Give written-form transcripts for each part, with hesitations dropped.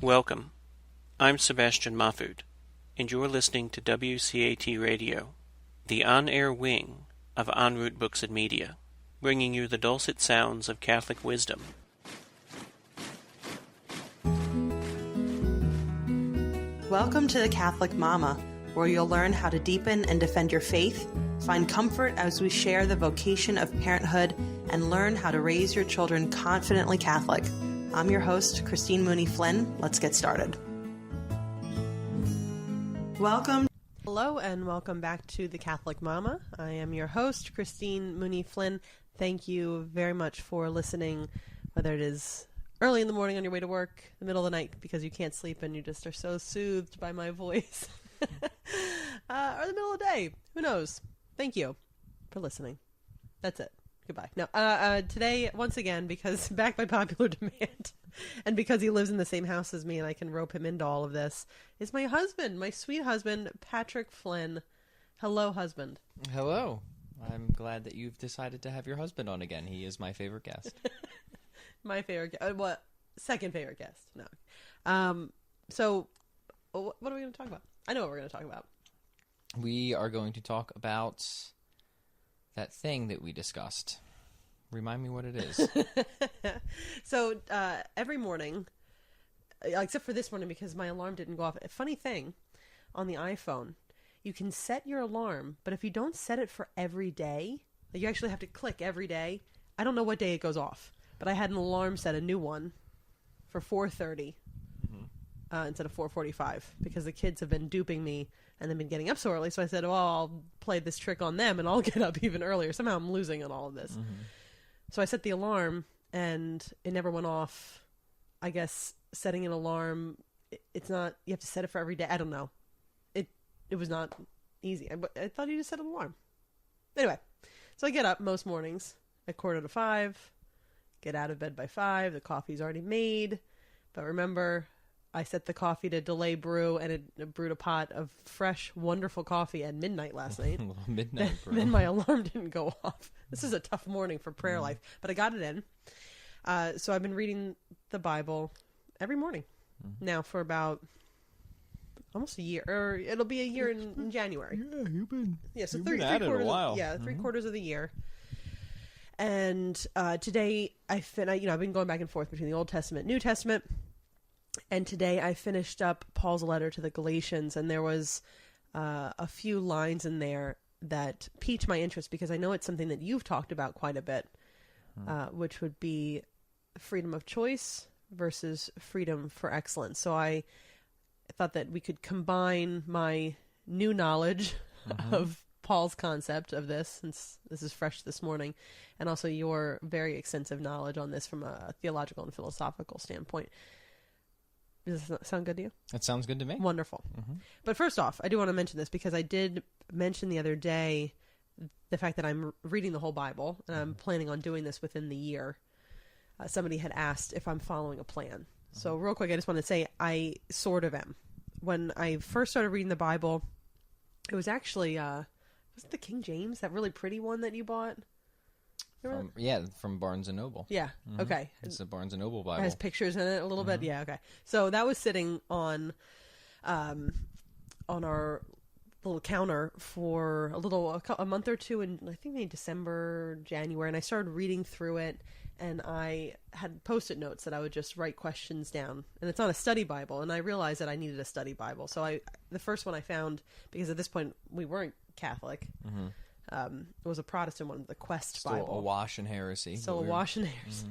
Welcome. I'm Sebastian Mahfood, and you're listening to WCAT Radio, the on-air wing of En Route Books and Media, bringing you the dulcet sounds of Catholic wisdom. Welcome to the Catholic Mama, where you'll learn how to deepen and defend your faith, find comfort as we share the vocation of parenthood, and learn how to raise your children confidently Catholic. I'm your host, Christine Mooney Flynn. Let's get started. Welcome. Hello and welcome back to the Catholic Mama. I am your host, Christine Mooney Flynn. Thank you very much for listening, whether it is early in the morning on your way to work, the middle of the night because you can't sleep and you just are so soothed by my voice, or the middle of the day. Who knows? Thank you for listening. That's it. Goodbye. No, today, once again, because back by popular demand, and because he lives in the same house as me and I can rope him into all of this, is my husband, my sweet husband, Patrick Flynn. Hello, husband. Hello. I'm glad that you've decided to have your husband on again. He is my favorite guest. My favorite guest. What? Second favorite guest. No. So, what are we going to talk about? I know what we're going to talk about. We are going to talk about that thing that we discussed. Remind me what it is. So, every morning, except for this morning because my alarm didn't go off. A funny thing, on the iPhone, you can set your alarm, but if you don't set it for every day, like you actually have to click every day. I don't know what day it goes off, but I had an alarm set, a new one, for 4:30 instead of 4:45 because the kids have been duping me and they've been getting up so early. So I said, well, I'll play this trick on them and I'll get up even earlier. Somehow I'm losing on all of this. So I set the alarm and it never went off. I guess setting an alarm, it's not, you have to set it for every day. I don't know. It was not easy. I thought you just set an alarm. Anyway, so I get up most mornings at 4:45, get out of bed by 5. The coffee's already made. But remember, I set the coffee to delay brew, and it brewed a pot of fresh, wonderful coffee at midnight last night. Midnight brew. Then my alarm didn't go off. This is a tough morning for prayer life, but I got it in. So I've been reading the Bible every morning now for about almost a year, or it'll be a year in January. Yeah, you've been So been at it a while. Yeah, 3/4 of the year. And today I've been going back and forth between the Old Testament and New Testament. And today I finished up Paul's letter to the Galatians, and there was a few lines in there that piqued my interest because I know it's something that you've talked about quite a bit, which would be freedom of choice versus freedom for excellence. So I thought that we could combine my new knowledge of Paul's concept of this, since this is fresh this morning, and also your very extensive knowledge on this from a theological and philosophical standpoint. Does that sound good to you? That sounds good to me. Wonderful. But first off, I do want to mention this because I did mention the other day the fact that I'm reading the whole Bible, and I'm planning on doing this within the year. Somebody had asked if I'm following a plan. So real quick, I just want to say I sort of am. When I first started reading the Bible, it was actually, was it the King James, that really pretty one that you bought? From Barnes & Noble. Yeah, okay. It's a Barnes & Noble Bible. It has pictures in it a little bit. Yeah, okay. So that was sitting on our little counter for a month or two, in I think maybe December, January, and I started reading through it, and I had Post-it notes that I would just write questions down. And it's not a study Bible, and I realized that I needed a study Bible. So the first one I found, because at this point we weren't Catholic, it was a Protestant one, the Quest Still Bible. awash in heresy. Awash in heresy.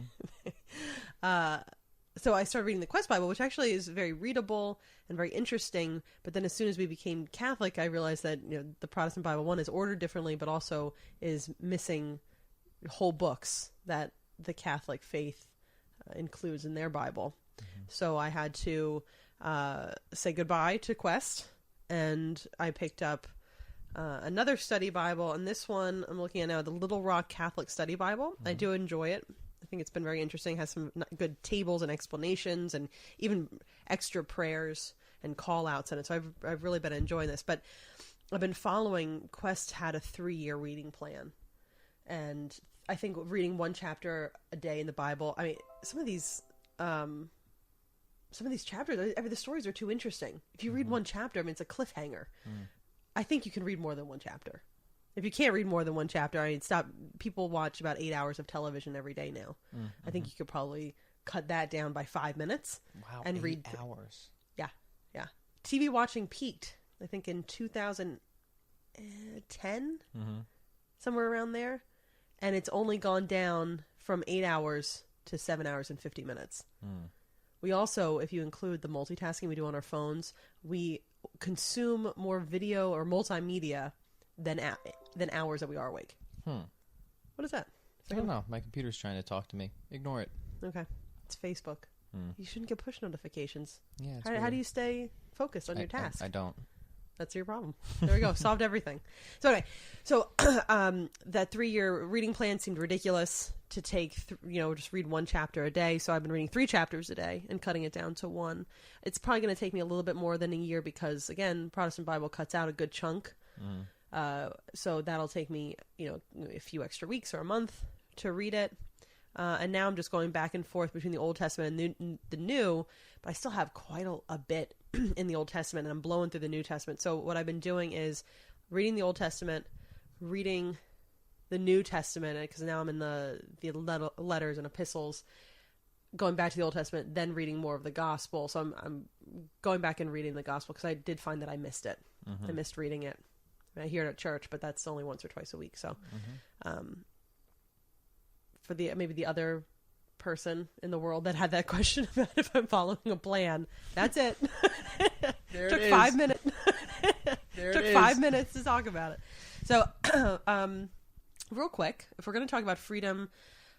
So I started reading the Quest Bible, which actually is very readable and very interesting. But then as soon as we became Catholic, I realized that the Protestant Bible, one, is ordered differently, but also is missing whole books that the Catholic faith includes in their Bible. So I had to say goodbye to Quest, and I picked up another study Bible, and this one I'm looking at now, the Little Rock Catholic Study Bible. I do enjoy it. I think it's been very interesting. It has some good tables and explanations and even extra prayers and call outs in it. So I've really been enjoying this. But I've been following, Quest had a 3-year reading plan. And I think reading one chapter a day in the Bible, I mean, some of these some of these chapters, the stories are too interesting. If you read one chapter, I mean, it's a cliffhanger. I think you can read more than one chapter. If you can't read more than one chapter, I mean, stop. People watch about 8 hours of television every day now. I think you could probably cut that down by 5 minutes. Wow, and 8 read hours. Yeah. TV watching peaked, I think, in 2010, somewhere around there, and it's only gone down from 8 hours to 7 hours and 50 minutes. We also, if you include the multitasking we do on our phones, we consume more video or multimedia than hours that we are awake. What is that? I don't know. My computer's trying to talk to me. Ignore it. Okay. It's Facebook. You shouldn't get push notifications. Yeah. How do you stay focused on your task? I don't. That's your problem. There we go. Solved everything. So anyway, that 3-year reading plan seemed ridiculous to take, just read one chapter a day. So I've been reading 3 chapters a day and cutting it down to 1. It's probably going to take me a little bit more than a year because, again, Protestant Bible cuts out a good chunk. So that'll take me, a few extra weeks or a month to read it. And now I'm just going back and forth between the Old Testament and the New, but I still have quite a bit in the Old Testament, and I'm blowing through the New Testament. So what I've been doing is reading the Old Testament, reading the New Testament, because now I'm in the letters and epistles, going back to the Old Testament, then reading more of the Gospel. So I'm going back and reading the Gospel because I did find that I missed it. I missed reading it. I hear it at church, but that's only once or twice a week. So, for maybe the other person in the world that had that question about if I'm following a plan, that's it. There Took it is. 5 minutes. There Took it is. 5 minutes to talk about it. So, real quick, if we're going to talk about freedom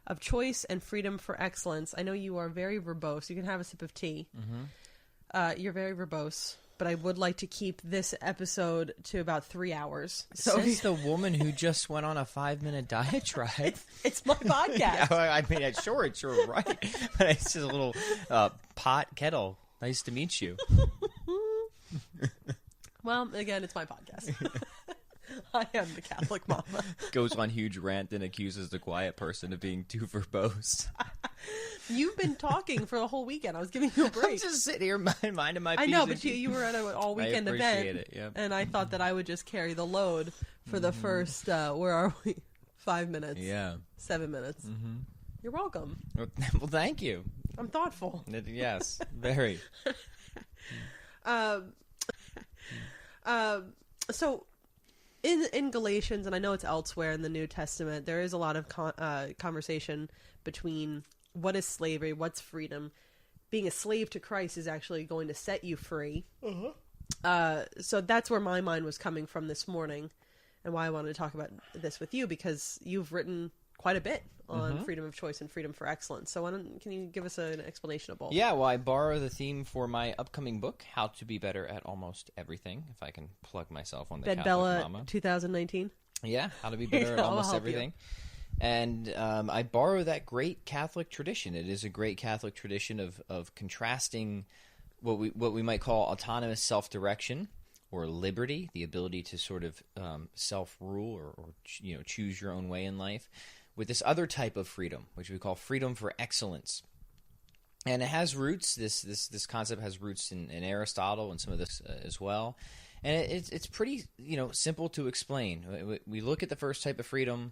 of choice and freedom for excellence, I know you are very verbose. You can have a sip of tea. You're very verbose. But I would like to keep this episode to about 3 hours. So Says the woman who just went on a 5-minute diatribe. it's my podcast. Yeah, I mean, it's sure right. But it's just a little pot kettle. Nice to meet you. Well, again, it's my podcast. I am the Catholic mama. Goes on huge rant and accuses the quiet person of being too verbose. You've been talking for the whole weekend. I was giving you a break. I'm just sitting here minding my I piece. know, but you were at an all-weekend I event. appreciate it, yeah. And I thought that I would just carry the load for the first, where are we? 5 minutes. Yeah. 7 minutes. You're welcome. Well, thank you. I'm thoughtful. Yes, very. So in Galatians, and I know it's elsewhere in the New Testament, there is a lot of conversation between what is slavery, what's freedom. Being a slave to Christ is actually going to set you free. So that's where my mind was coming from this morning, and why I wanted to talk about this with you, because you've written quite a bit on freedom of choice and freedom for excellence. So can you give us an explanation of both? Yeah, well, I borrow the theme for my upcoming book, How to Be Better at Almost Everything, if I can plug myself on the Ben Catholic Bella Mama. 2019. Yeah, How to Be Better at I'll Almost help you. Everything. And I borrow that great Catholic tradition. It is a great Catholic tradition of contrasting what we might call autonomous self-direction or liberty, the ability to sort of self-rule or choose your own way in life, with this other type of freedom, which we call freedom for excellence. And it has roots. This concept has roots in Aristotle and some of this as well. And it's pretty simple to explain. We look at the first type of freedom.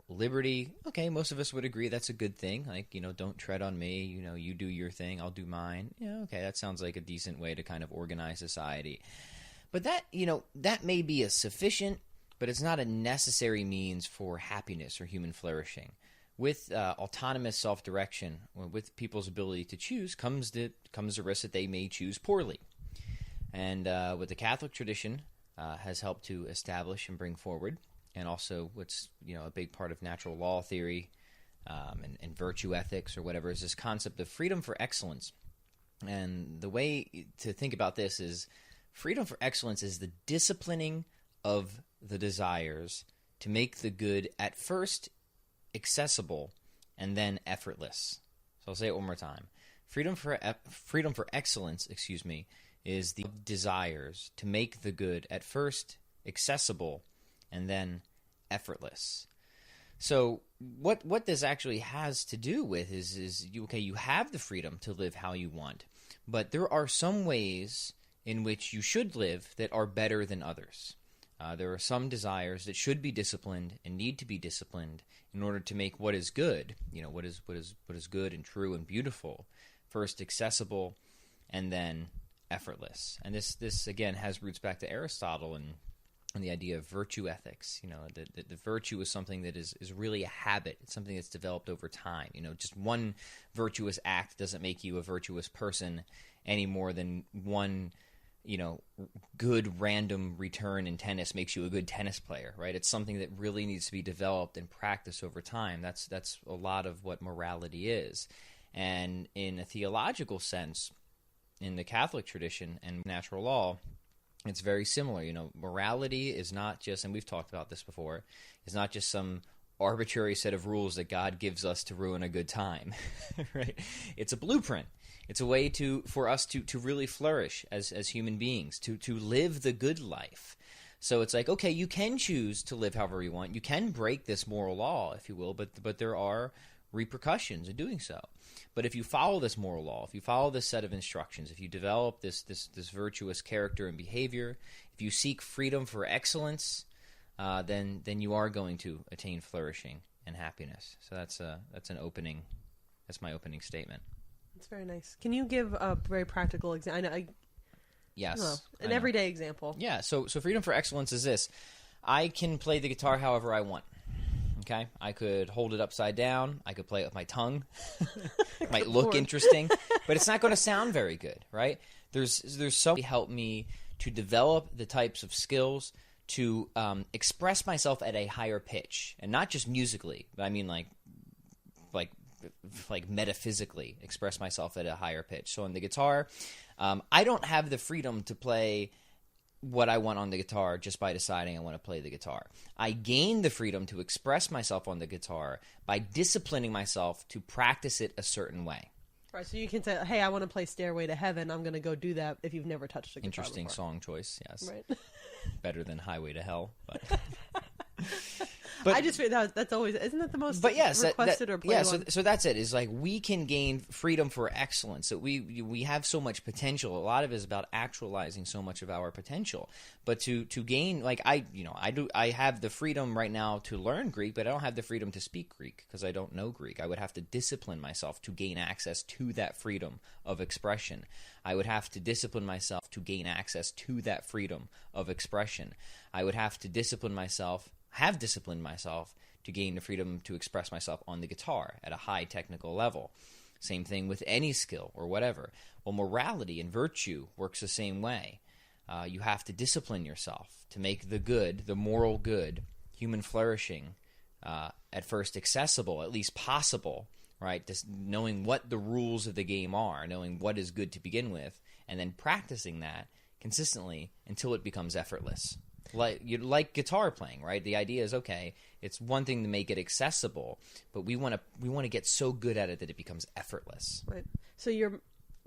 Liberty, okay, most of us would agree that's a good thing. Like, don't tread on me, you do your thing, I'll do mine. Yeah, okay, that sounds like a decent way to kind of organize society. But that may be a sufficient, but it's not a necessary means for happiness or human flourishing. With autonomous self-direction, with people's ability to choose, comes the risk that they may choose poorly. And what the Catholic tradition has helped to establish and bring forward, and also what's a big part of natural law theory and virtue ethics or whatever, is this concept of freedom for excellence. And the way to think about this is freedom for excellence is the disciplining of the desires to make the good at first accessible and then effortless. So I'll say it one more time. Freedom for excellence, is the desires to make the good at first accessible and then effortless. So what this actually has to do with is you have the freedom to live how you want, but there are some ways in which you should live that are better than others. There are some desires that should be disciplined and need to be disciplined in order to make what is good, what is good and true and beautiful, first accessible and then effortless. And this again has roots back to Aristotle and the idea of virtue ethics. The virtue is something that is really a habit. It's something that's developed over time. Just one virtuous act doesn't make you a virtuous person any more than one good random return in tennis makes you a good tennis player, right? It's something that really needs to be developed and practiced over time. That's a lot of what morality is. And in a theological sense, in the Catholic tradition and natural law, it's very similar. Morality is not just, and we've talked about this before, is not just some arbitrary set of rules that God gives us to ruin a good time, right? It's a blueprint. It's a way for us to really flourish as human beings, to live the good life. So it's like, okay, you can choose to live however you want. You can break this moral law, if you will, but there are repercussions in doing so. But if you follow this moral law, if you follow this set of instructions, if you develop this virtuous character and behavior, if you seek freedom for excellence, then you are going to attain flourishing and happiness. So that's my opening statement. It's very nice. Can you give a very practical example? Yes. An everyday example. Yeah, so freedom for excellence is this. I can play the guitar however I want. Okay? I could hold it upside down. I could play it with my tongue. It might look interesting, but it's not going to sound very good, right? There's somebody help me to develop the types of skills to express myself at a higher pitch, and not just musically, but I mean like metaphysically express myself at a higher pitch. So on the guitar, I don't have the freedom to play what I want on the guitar just by deciding I want to play the guitar. I gain the freedom to express myself on the guitar by disciplining myself to practice it a certain way. Right, so you can say, hey, I want to play Stairway to Heaven. I'm going to go do that if you've never touched a guitar Interesting before. Song choice, yes. Right. Better than Highway to Hell. But I just feel that's always, isn't that the most requested or played one? So that's it. Is like we can gain freedom for excellence. So we have so much potential. A lot of it is about actualizing so much of our potential. But to gain, like I have the freedom right now to learn Greek, but I don't have the freedom to speak Greek because I don't know Greek. I would have to discipline myself to gain access to that freedom of expression. I would have to discipline myself to gain access to that freedom of expression. I would have to disciplined myself to gain the freedom to express myself on the guitar at a high technical level. Same thing with any skill or whatever. Well, morality and virtue works the same way. You have to discipline yourself to make the good, the moral good, human flourishing, at first accessible, at least possible, right? Just knowing what the rules of the game are, knowing what is good to begin with, and then practicing that consistently until it becomes effortless. Like guitar playing, right? The idea is, okay, it's one thing to make it accessible, but we want to get so good at it that it becomes effortless. Right. So you're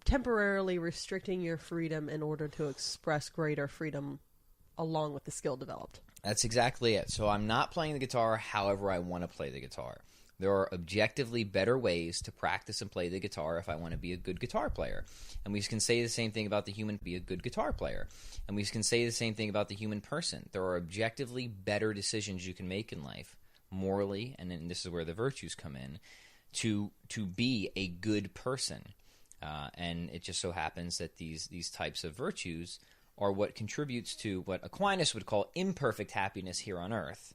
temporarily restricting your freedom in order to express greater freedom along with the skill developed. That's exactly it. So I'm not playing the guitar however I want to play the guitar. There are objectively better ways to practice and play the guitar if I want to be a good guitar player. And we can say the same thing about the human, be a good guitar player. And we can say the same thing about the human person. There are objectively better decisions you can make in life, morally, and then this is where the virtues come in, to be a good person. And it just so happens that these types of virtues are what contributes to what Aquinas would call imperfect happiness here on earth,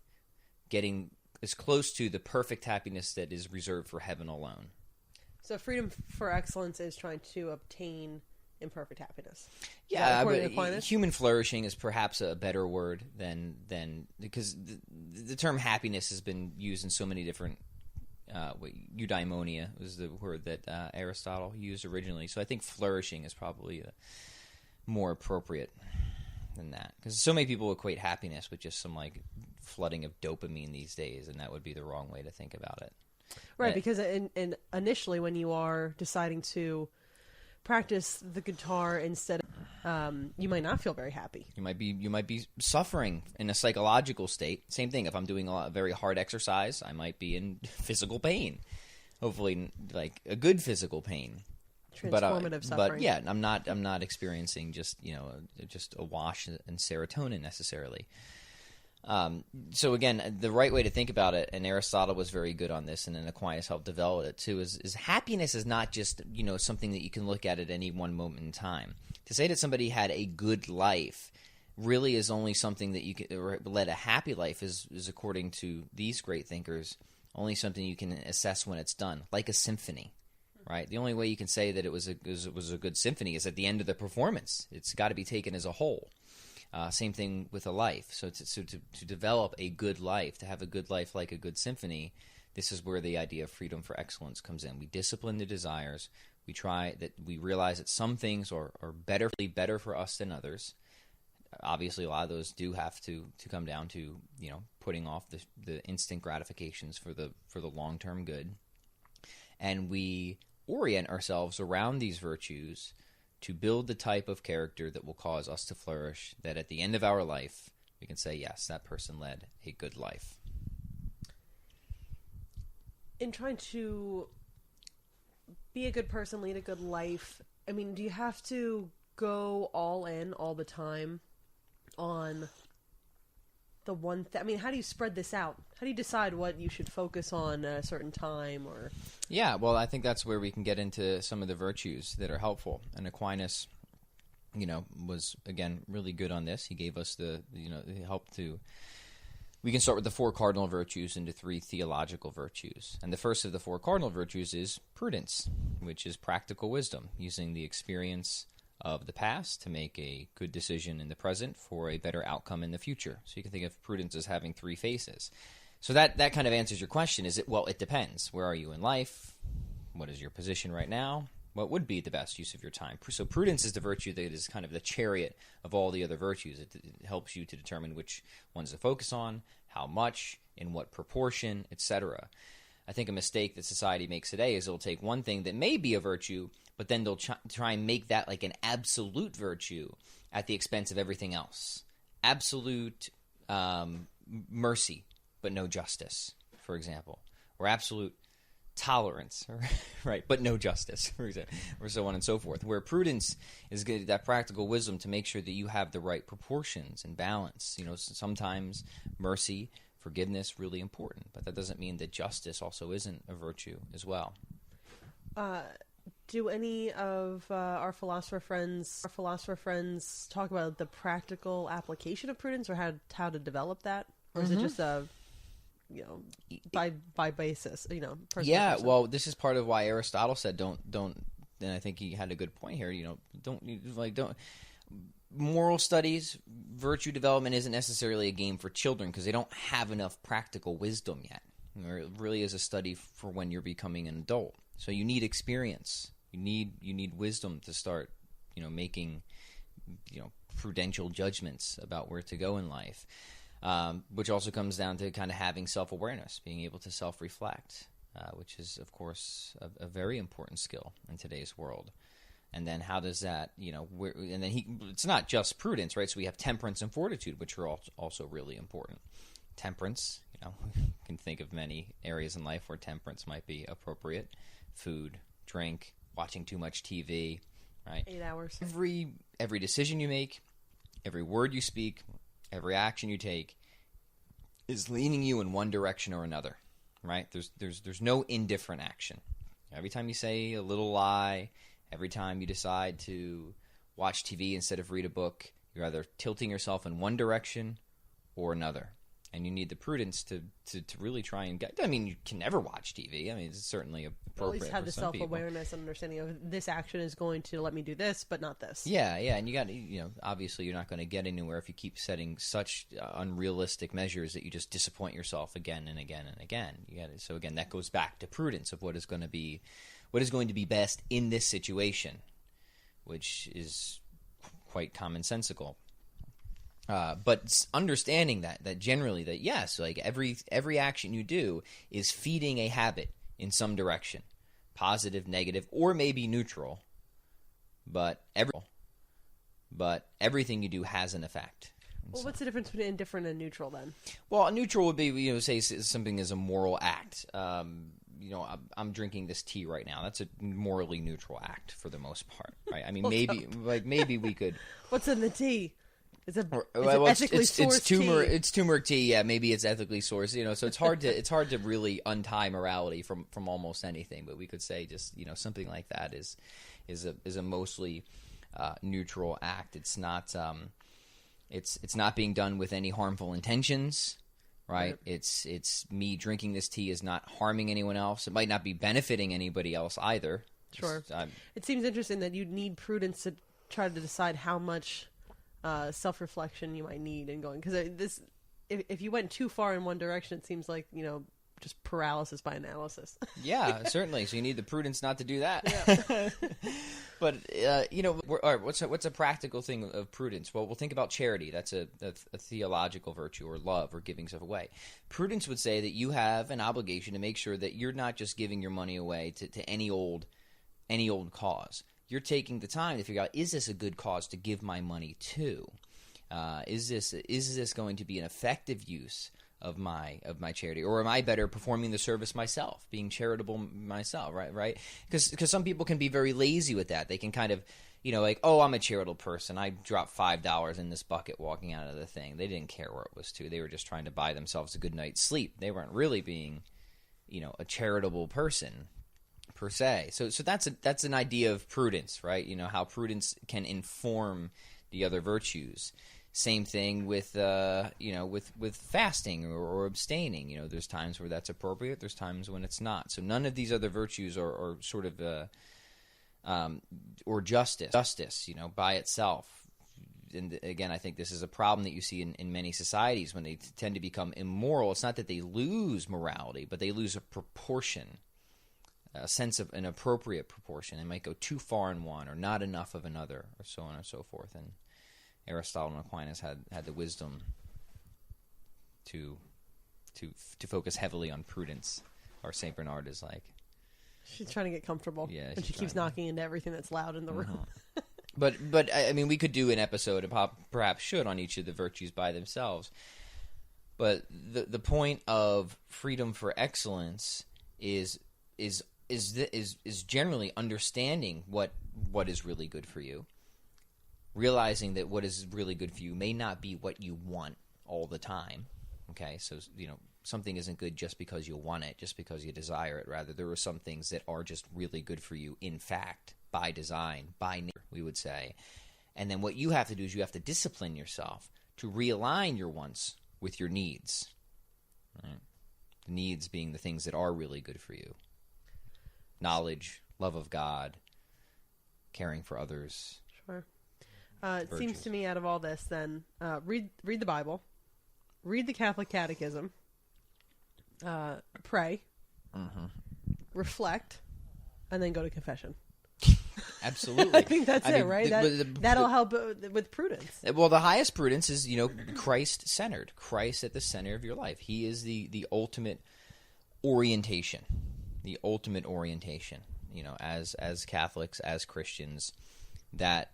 getting as close to the perfect happiness that is reserved for heaven alone. So freedom for excellence is trying to obtain imperfect happiness. Yeah, but human flourishing is perhaps a better word than because the term happiness has been used in so many different. Eudaimonia was the word that Aristotle used originally. So I think flourishing is probably more appropriate than that, because so many people equate happiness with just some like flooding of dopamine these days, and that would be the wrong way to think about it. Right, because initially when you are deciding to practice the guitar instead of, you might not feel very happy. You might be suffering in a psychological state. Same thing, if I'm doing a very hard exercise, I might be in physical pain. Hopefully like a good physical pain. Transformative suffering. But yeah, I'm not experiencing just just a wash in serotonin necessarily. So again, the right way to think about it, and Aristotle was very good on this, and then Aquinas helped develop it too, is happiness is not just something that you can look at any one moment in time. To say that somebody had a good life really is only something that you can, or led a happy life is according to these great thinkers, only something you can assess when it's done, like a symphony, right? The only way you can say that it was a good symphony is at the end of the performance. It's got to be taken as a whole. Same thing with a life. So to develop a good life, to have a good life like a good symphony, this is where the idea of freedom for excellence comes in. We discipline the desires. We realize that some things are better for us than others. Obviously, a lot of those do have to come down to putting off the instant gratifications for the long-term good, and we orient ourselves around these virtues to build the type of character that will cause us to flourish, that at the end of our life, we can say, yes, that person led a good life. In trying to be a good person, lead a good life, I mean, do you have to go all in all the time on the one thing? I mean, how do you spread this out? How do you decide what you should focus on at a certain time? Or Yeah, well, I think that's where we can get into some of the virtues that are helpful. And Aquinas, was, again, really good on this. He gave us he helped to... We can start with the 4 cardinal virtues into 3 theological virtues. And the first of the 4 cardinal virtues is prudence, which is practical wisdom, using the experience of the past to make a good decision in the present for a better outcome in the future. So you can think of prudence as having 3 faces. So that kind of answers your question. It depends. Where are you in life? What is your position right now? What would be the best use of your time? So prudence is the virtue that is kind of the chariot of all the other virtues. It helps you to determine which ones to focus on, how much, in what proportion, etc. I think a mistake that society makes today is it'll take one thing that may be a virtue, but then they'll try and make that like an absolute virtue at the expense of everything else. Absolute mercy, but no justice, for example. Or absolute tolerance, right, but no justice, for example, or so on and so forth. Where prudence is good, that practical wisdom to make sure that you have the right proportions and balance. Sometimes mercy, forgiveness, really important, but that doesn't mean that justice also isn't a virtue as well. Do any of our philosopher friends talk about the practical application of prudence, or how to develop that, or is it just by basis, Yeah, person? well, this is part of why Aristotle said don't. And I think he had a good point here. Don't. Moral studies, virtue development isn't necessarily a game for children because they don't have enough practical wisdom yet. It really is a study for when you're becoming an adult. So you need experience. You need wisdom to start, making, prudential judgments about where to go in life. Which also comes down to kind of having self-awareness, being able to self-reflect, which is, of course, a very important skill in today's world. And then how does that, it's not just prudence, right? So we have temperance and fortitude, which are also really important. Temperance, you can think of many areas in life where temperance might be appropriate. Food, drink, watching too much TV, right? 8 hours. Every decision you make, every word you speak, every action you take is leaning you in one direction or another, right? There's no indifferent action. Every time you say a little lie, every time you decide to watch TV instead of read a book, you're either tilting yourself in one direction or another. And you need the prudence to really try and get... I mean, you can never watch TV. I mean, it's certainly appropriate for some people. At least have the self-awareness and understanding of this action is going to let me do this, but not this. Yeah, and you got to, obviously you're not going to get anywhere if you keep setting such unrealistic measures that you just disappoint yourself again and again and again. So again, that goes back to prudence of what is going to be best in this situation, which is quite commonsensical. But understanding that generally that yes, like every action you do is feeding a habit in some direction, positive, negative, or maybe neutral. But everything you do has an effect. Well, what's the difference between indifferent and neutral then? Well, a neutral would be say something is a moral act. I'm drinking this tea right now. That's a morally neutral act for the most part, right? I mean, Well, maybe we could. What's in the tea? Is it Well, ethically sourced tea? It's turmeric tea. Yeah, maybe it's ethically sourced. So it's hard to really untie morality from almost anything. But we could say just something like that is a mostly neutral act. It's not it's not being done with any harmful intentions. Right? It's me drinking this tea is not harming anyone else. It might not be benefiting anybody else either. Sure. It seems interesting that you'd need prudence to try to decide how much self-reflection you might need in going, because if you went too far in one direction, it seems like just paralysis by analysis. Yeah, certainly. So you need the prudence not to do that. Yeah. But all right. What's a practical thing of prudence? Well, we'll think about charity. That's a theological virtue, or love, or giving stuff away. Prudence would say that you have an obligation to make sure that you're not just giving your money away to any old cause. You're taking the time to figure out, is this a good cause to give my money to? Is this going to be an effective use of my charity, or am I better performing the service myself, being charitable myself, right? Because some people can be very lazy with that. They can kind of, like, oh, I'm a charitable person. I dropped $5 in this bucket walking out of the thing. They didn't care where it was to. They were just trying to buy themselves a good night's sleep. They weren't really being, a charitable person per se. So that's an idea of prudence, right? How prudence can inform the other virtues. Same thing with with fasting or abstaining. There's times where that's appropriate. There's times when it's not. So none of these other virtues are sort of or justice. By itself. And again, I think this is a problem that you see in many societies when they tend to become immoral. It's not that they lose morality, but they lose a proportion, a sense of an appropriate proportion. They might go too far in one or not enough of another, or so on and so forth. And Aristotle and Aquinas had the wisdom to focus heavily on prudence, or Saint Bernard is like. She's trying to get comfortable. Yeah, and she keeps knocking into everything that's loud in the room. But I mean, we could do an episode, perhaps should, on each of the virtues by themselves. But the point of freedom for excellence is generally understanding what is really good for you. Realizing that what is really good for you may not be what you want all the time. Okay, so something isn't good just because you want it, just because you desire it. Rather, there are some things that are just really good for you, in fact, by design, by nature, we would say. And then what you have to do is you have to discipline yourself to realign your wants with your needs. Right? The needs being the things that are really good for you. Knowledge, love of God, caring for others. Sure. It seems to me, out of all this, then, read the Bible, read the Catholic Catechism, pray, reflect, and then go to confession. Absolutely. I think that's it, right? That'll help with prudence. Well, the highest prudence is, Christ-centered. Christ at the center of your life. He is the ultimate orientation. The ultimate orientation, as Catholics, as Christians, that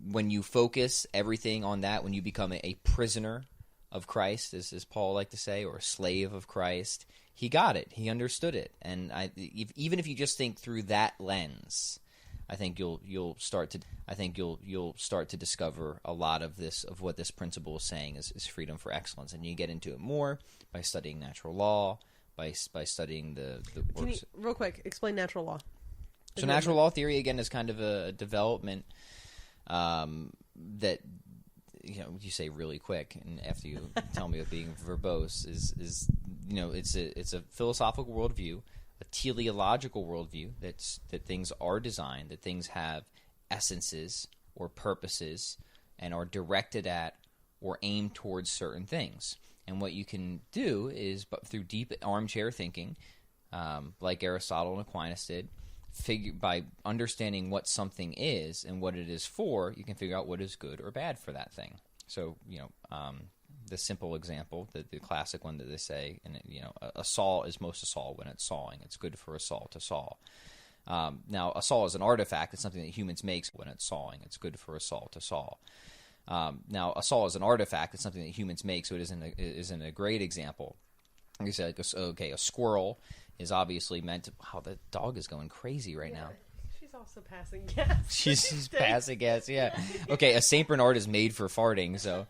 when you focus everything on that, when you become a prisoner of Christ, as Paul liked to say, or a slave of Christ, he got it. He understood it. And even if you just think through that lens, I think you'll start to discover a lot of what this principle is saying is freedom for excellence. And you get into it more by studying natural law, by studying the works. Can you, real quick, explain natural law? So natural law theory, again, is kind of a development that, you say really quick, and after you tell me of being verbose, is it's a philosophical worldview, a teleological worldview that things are designed, that things have essences or purposes and are directed at or aimed towards certain things. And what you can do is, but through deep armchair thinking, like Aristotle and Aquinas did, by understanding what something is and what it is for, you can figure out what is good or bad for that thing. So, the simple example, the classic one that they say, and a saw is most a saw when it's sawing. It's good for a saw to saw. Now, a saw is an artifact. It's something that humans make when it's sawing. It's good for a saw to saw. Now, a saw is an artifact. It's something that humans make, so it isn't a great example. like I said, a squirrel is obviously meant to... Wow, the dog is going crazy right now. She's also passing gas. She's passing gas, yeah. Okay, a Saint Bernard is made for farting, so...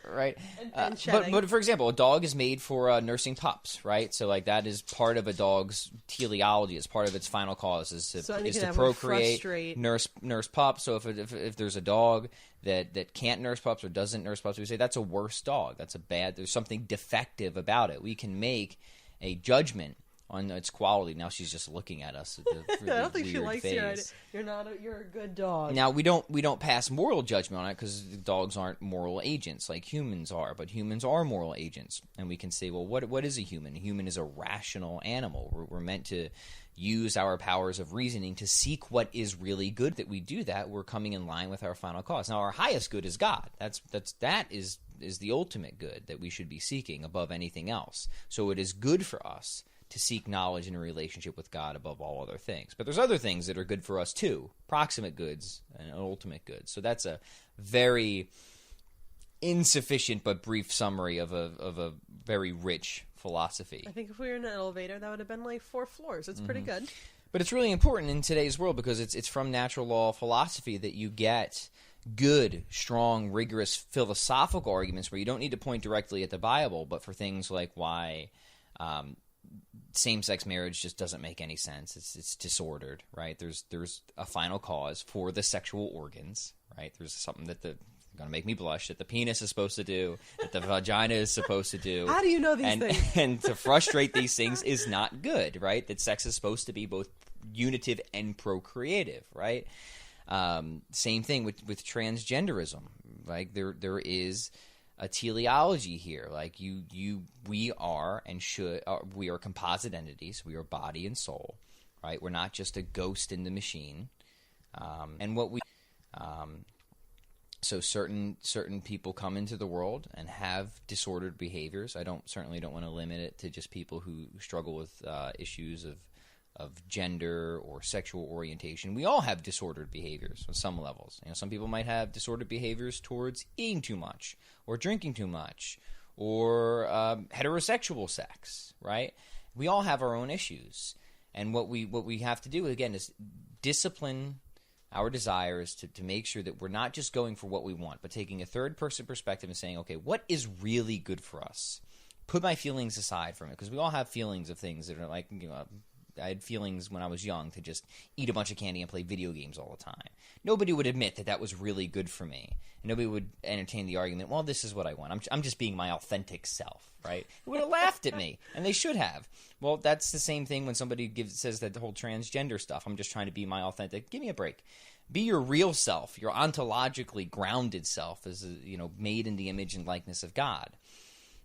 Right, and but for example, a dog is made for nursing pups, right? So like that is part of a dog's teleology. It's part of its final cause is to procreate, nurse pups. So if there's a dog that can't nurse pups or doesn't nurse pups, we say that's a worse dog. That's a bad. There's something defective about it. We can make a judgment on its quality. Now she's just looking at us. With I don't think she likes you. face. You're a good dog. Now we don't pass moral judgment on it because dogs aren't moral agents like humans are, but humans are moral agents, and we can say, well, what is a human? A human is a rational animal. We're meant to use our powers of reasoning to seek what is really good. That we do that, we're coming in line with our final cause. Now our highest good is God. That is the ultimate good that we should be seeking above anything else. So it is good for us to seek knowledge in a relationship with God above all other things. But there's other things that are good for us too, proximate goods and ultimate goods. So that's a very insufficient but brief summary of a very rich philosophy. I think if we were in an elevator, that would have been like 4 floors. It's pretty good. But it's really important in today's world because it's from natural law philosophy that you get good, strong, rigorous philosophical arguments where you don't need to point directly at the Bible, but for things like why same-sex marriage just doesn't make any sense. It's disordered, right? There's a final cause for the sexual organs, right? There's something that going to make me blush, that the penis is supposed to do, that the vagina is supposed to do. How do you know these things? And to frustrate these things is not good, right? That sex is supposed to be both unitive and procreative, right? Same thing with transgenderism. Like there is a teleology here. Like we are and should we are composite entities. We are body and soul, right? We're not just a ghost in the machine. And what we so certain people come into the world and have disordered behaviors. I certainly don't want to limit it to just people who struggle with issues of gender or sexual orientation. We all have disordered behaviors on some levels. Some people might have disordered behaviors towards eating too much or drinking too much or heterosexual sex, right? We all have our own issues. And what we have to do, again, is discipline our desires to make sure that we're not just going for what we want, but taking a third-person perspective and saying, okay, what is really good for us? Put my feelings aside from it, because we all have feelings of things that are like, I had feelings when I was young to just eat a bunch of candy and play video games all the time. Nobody would admit that was really good for me. And nobody would entertain the argument, well, this is what I want. I'm just being my authentic self, right? They would have laughed at me, and they should have. Well, that's the same thing when somebody says that the whole transgender stuff. I'm just trying to be my authentic. Give me a break. Be your real self, your ontologically grounded self, as made in the image and likeness of God.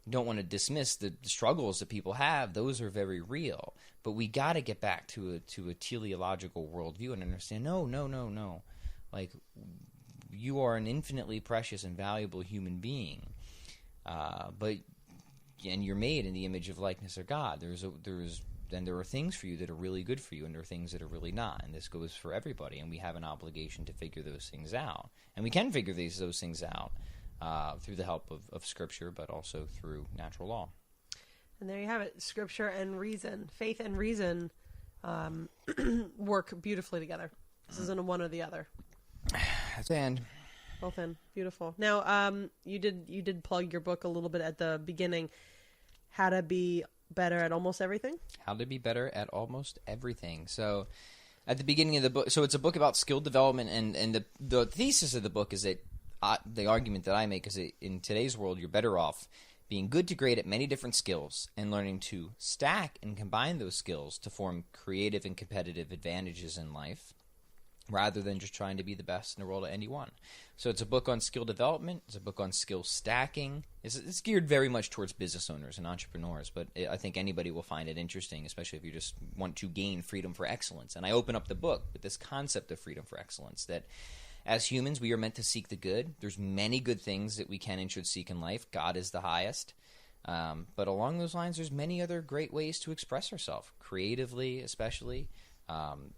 You don't want to dismiss the struggles that people have. Those are very real. But we got to get back to a teleological worldview and understand, no. Like, you are an infinitely precious and valuable human being. And you're made in the image of likeness of God. There are things for you that are really good for you, and there are things that are really not. And this goes for everybody, and we have an obligation to figure those things out. And we can figure those things out through the help of Scripture, but also through natural law. And there you have it, Scripture and reason. Faith and reason work beautifully together. This isn't a one or the other. And Both in. Beautiful. Now, you did plug your book a little bit at the beginning. How to be better at almost everything? How to be better at almost everything. So at the beginning of the book, so it's a book about skill development, and the thesis of the book is that the argument that I make is that in today's world, you're better off being good to great at many different skills and learning to stack and combine those skills to form creative and competitive advantages in life, rather than just trying to be the best in the world at any one. So it's a book on skill development. It's a book on skill stacking. It's geared very much towards business owners and entrepreneurs, but I think anybody will find it interesting, especially if you just want to gain freedom for excellence. And I open up the book with this concept of freedom for excellence, that as humans, we are meant to seek the good. There's many good things that we can and should seek in life. God is the highest. But along those lines, there's many other great ways to express ourselves, creatively especially.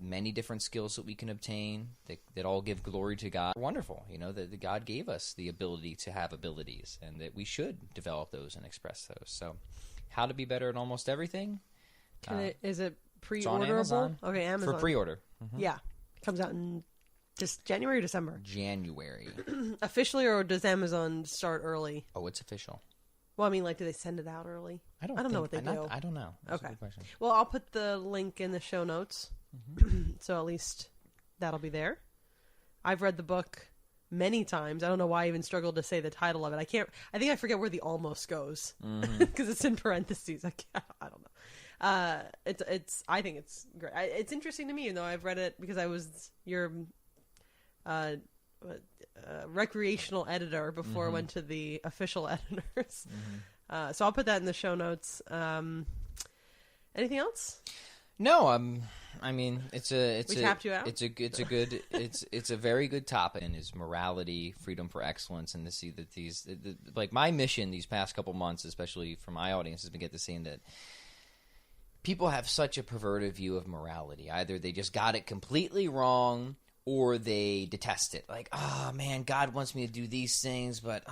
Many different skills that we can obtain that all give glory to God. Wonderful, that God gave us the ability to have abilities, and that we should develop those and express those. So How to Be Better at Almost Everything. Is it It's on pre-orderable? Amazon. Okay, Amazon. For pre-order. Yeah. It comes out in just January or December? January. Officially, or does Amazon start early? Oh, it's official. Well, I mean, like, do they send it out early? I don't know what they do. I don't know. That's a Okay. good question. Well, I'll put the link in the show notes. So at least that'll be there. I've read the book many times. I don't know why I even struggled to say the title of it. I think I forget where the almost goes because it's in parentheses. I don't know. I think it's great. It's interesting to me, though. I've read it because I was your recreational editor before I went to the official editors. So I'll put that in the show notes. Anything else? No, I mean, tapped you out? It's a very good topic, and is morality, freedom for excellence, and to see that like my mission these past couple months, especially for my audience, has been get to seeing that people have such a perverted view of morality. Either they just got it completely wrong, or they detest it. Like, oh man, God wants me to do these things, but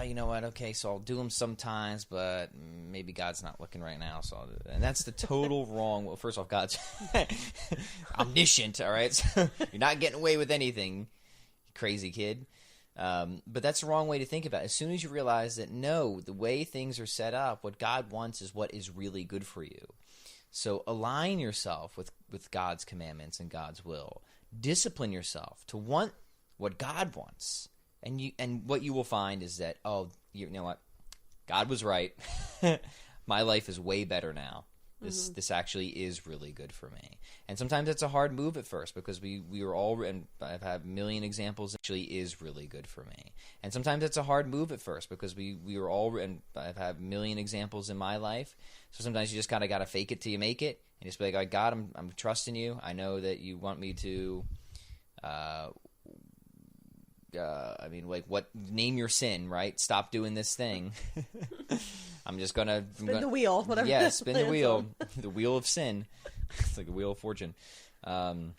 you know what? Okay, so I'll do them sometimes, but maybe God's not looking right now. So, and that's the total wrong. Well, first off, God's omniscient. All right, so you're not getting away with anything, you crazy kid. But that's the wrong way to think about it. As soon as you realize that no, the way things are set up, what God wants is what is really good for you. So align yourself with God's commandments and God's will. Discipline yourself to want what God wants, and what you will find is that you know what, God was right. My life is way better now. This actually is really good for me. And sometimes it's a hard move at first because we are all, and I've had a million examples, actually is really good for me. And sometimes it's a hard move at first because we are all, and I've had a million examples in my life. So sometimes you just got to fake it till you make it, and just be like, God, I'm trusting you. I know that you want me to, name your sin, right? Stop doing this thing. I'm just gonna spin the wheel, whatever. Yeah, spin the wheel, the wheel of sin. It's like the wheel of fortune. And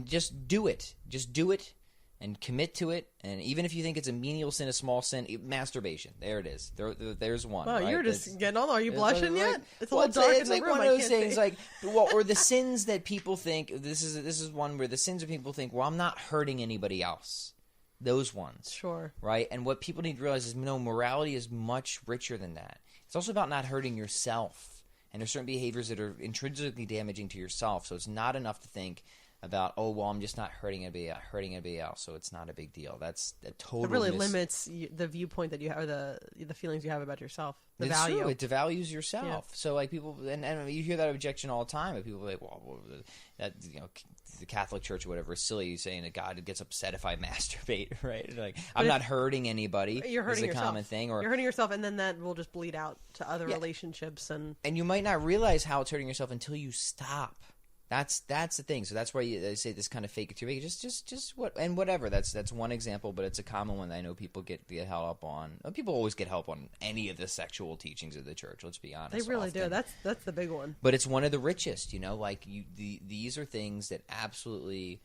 just do it. Just do it and commit to it. And even if you think it's a menial sin, a small sin, masturbation. There it is. There's one. Wow, right? you're just getting on. Are you blushing yet? It's a well, little dark it's in the like room. one of those things, like, or the sins that people think. This is one where the sins that people think, well, I'm not hurting anybody else. Those ones. Sure. Right? And what people need to realize is, no, morality is much richer than that. It's also about not hurting yourself. And there's certain behaviors that are intrinsically damaging to yourself. So it's not enough to think about, oh, well, I'm just not hurting anybody else, so it's not a big deal. That's a total. It really limits the viewpoint that you have, or the feelings you have about yourself. The it's value. True. It devalues yourself. Yeah. So like people, and you hear that objection all the time. But people are like, well, that the Catholic Church or whatever is silly, saying that God gets upset if I masturbate, right? Like, I'm not hurting anybody. You're hurting yourself. Common thing, or you're hurting yourself, and then that will just bleed out to other relationships, and you might not realize how it's hurting yourself until you stop. That's the thing. So that's why they say this kind of fake it till you make it. Just what and whatever. That's one example, but it's a common one that I know people get held up on. People always get help on any of the sexual teachings of the church. Let's be honest. They really do. That's the big one. But it's one of the richest. Like these are things that absolutely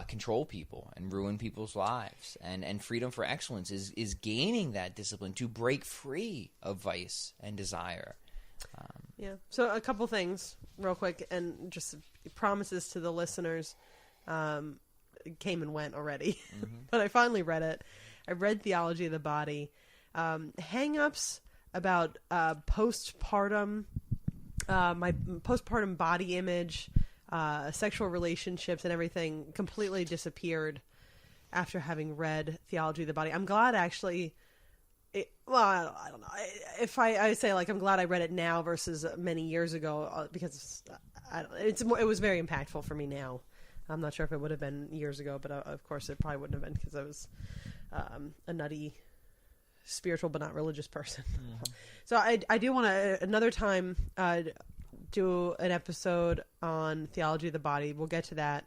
control people and ruin people's lives. And freedom for excellence is gaining that discipline to break free of vice and desire. Yeah. So a couple things real quick, and just promises to the listeners. Came and went already, but I finally read it. I read Theology of the Body. Hang-ups about postpartum, my postpartum body image, sexual relationships, and everything completely disappeared after having read Theology of the Body. I'm glad actually. I don't know. If I say, like, I'm glad I read it now versus many years ago, because it was very impactful for me now. I'm not sure if it would have been years ago, but of course it probably wouldn't have been, because I was a nutty, spiritual but not religious person. So I do want to another time do an episode on Theology of the Body. We'll get to that.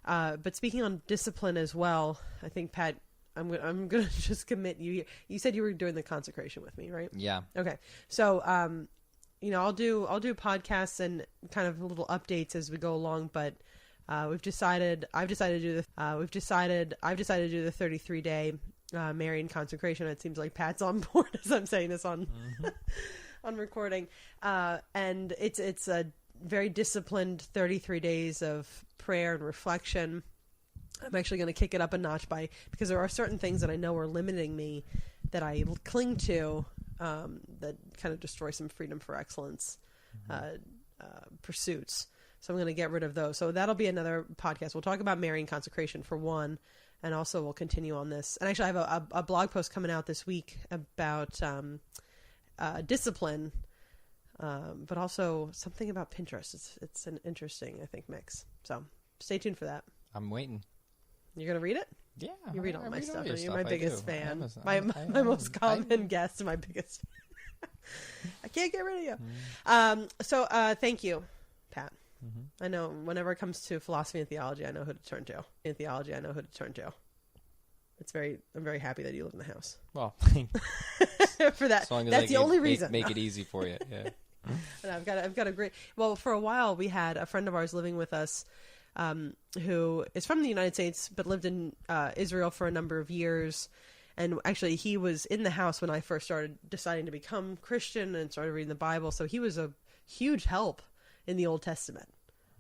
But speaking on discipline as well, I think, Pat, I'm gonna just commit you. You said you were doing the consecration with me, right? Yeah. Okay. So, I'll do podcasts and kind of little updates as we go along. But I've decided to do the 33-day Marian consecration. It seems like Pat's on board as I'm saying this on on recording. And it's a very disciplined 33 days of prayer and reflection. I'm actually going to kick it up a notch because there are certain things that I know are limiting me that I cling to that kind of destroy some freedom for excellence pursuits. So I'm going to get rid of those. So that'll be another podcast. We'll talk about Marian consecration for one, and also we'll continue on this. And actually, I have a blog post coming out this week about discipline, but also something about Pinterest. It's an interesting, I think, mix. So stay tuned for that. I'm waiting. You're going to read it? Yeah. You read all my stuff. You're stuff. my biggest fan. My most common guest and my biggest fan. I can't get rid of you. So thank you, Pat. I know whenever it comes to philosophy and theology, I know who to turn to. I'm very happy that you live in the house. Well, for that. That's the only reason. Make it easy for you. Yeah. And I've got a great. Well, for a while we had a friend of ours living with us, who is from the United States but lived in Israel for a number of years. And actually, he was in the house when I first started deciding to become Christian and started reading the Bible. So he was a huge help in the Old Testament.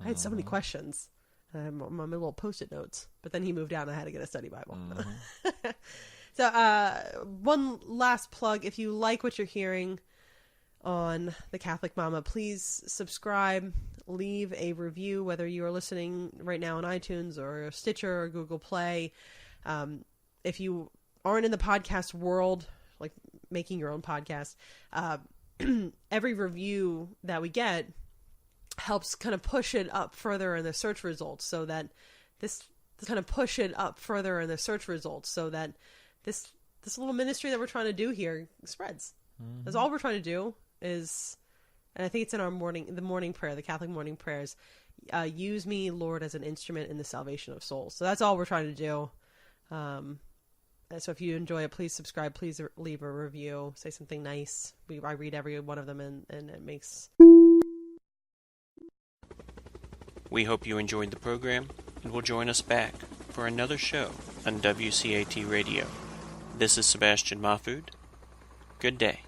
I had so many questions on my little Post-it notes. But then he moved out and I had to get a study Bible. So one last plug. If you like what you're hearing on The Catholic Mama, please subscribe, leave a review, whether you are listening right now on iTunes or Stitcher or Google Play. If you aren't in the podcast world, like making your own podcast, every review that we get helps kind of push it up further in the search results, so that this little ministry that we're trying to do here spreads. That's all we're trying to do is, and I think it's in the morning prayer, the Catholic morning prayers, use me, Lord, as an instrument in the salvation of souls. So that's all we're trying to do. So if you enjoy it, please subscribe, please leave a review, say something nice. I read every one of them, and it makes... We hope you enjoyed the program and will join us back for another show on WCAT Radio. This is Sebastian Mahfood. Good day.